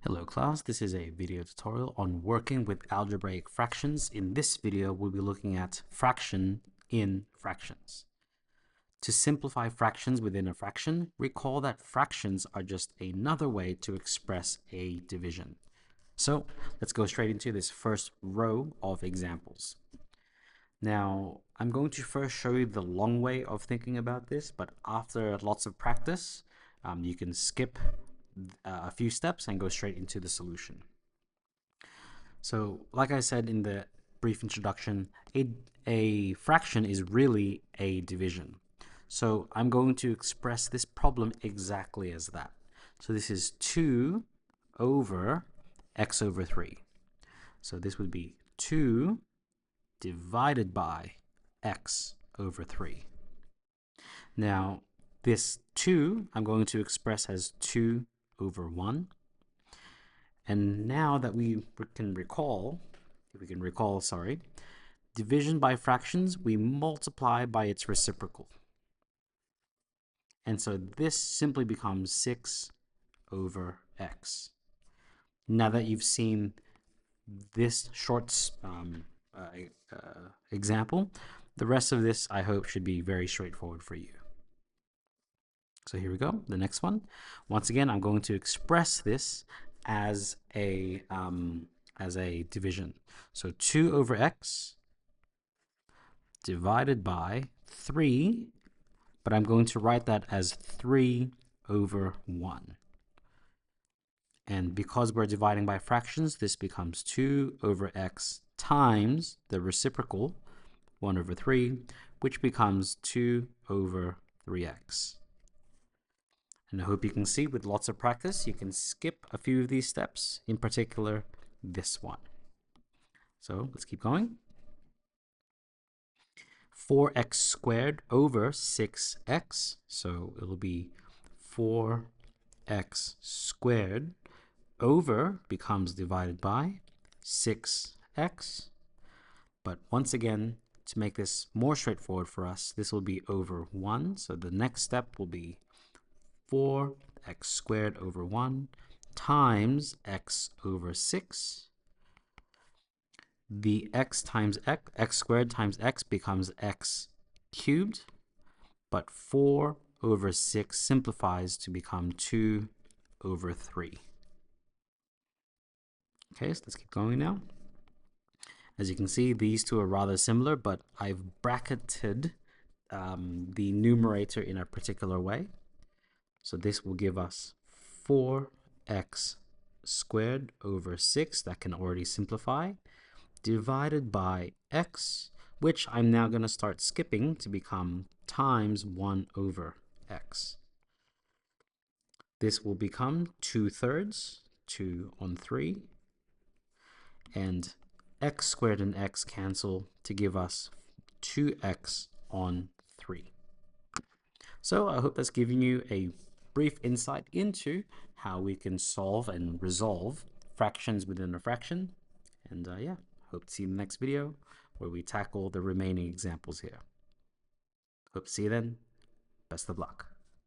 Hello class, this is a video tutorial on working with algebraic fractions. In this video, we'll be looking at fraction in fractions. To simplify fractions within a fraction, recall that fractions are just another way to express a division. So let's go straight into this first row of examples. Now, I'm going to first show you the long way of thinking about this, but after lots of practice, you can skip a few steps and go straight into the solution. So, like I said in the brief introduction, a fraction is really a division. So I'm going to express this problem exactly as that. So this is 2 over x over 3. So this would be 2 divided by x over 3. Now, this 2 I'm going to express as 2 over 1. And now that we can recall, division by fractions, we multiply by its reciprocal. And so this simply becomes 6 over x. Now that you've seen this short example, the rest of this, I hope, should be very straightforward for you. So here we go, the next one. Once again, I'm going to express this as a division. So 2 over x divided by 3, but I'm going to write that as 3 over 1. And because we're dividing by fractions, this becomes 2 over x times the reciprocal, 1 over 3, which becomes 2 over 3x. And I hope you can see with lots of practice, you can skip a few of these steps, in particular this one. So let's keep going. 4x squared over 6x. So it'll be 4x squared over becomes divided by 6x. But once again, to make this more straightforward for us, this will be over 1. So the next step will be 4x squared over 1 times x over 6. The x times x squared times x becomes x cubed, but 4 over 6 simplifies to become 2 over 3. Okay, so let's keep going now. As you can see, these two are rather similar, but I've bracketed the numerator in a particular way. So this will give us 4x squared over 6, that can already simplify, divided by x, which I'm now going to start skipping to become times 1 over x. This will become 2/3, 2 on 3, and x squared and x cancel to give us 2x on 3. So I hope that's giving you a brief insight into how we can solve and resolve fractions within a fraction. And yeah, hope to see you in the next video where we tackle the remaining examples here. Hope to see you then. Best of luck.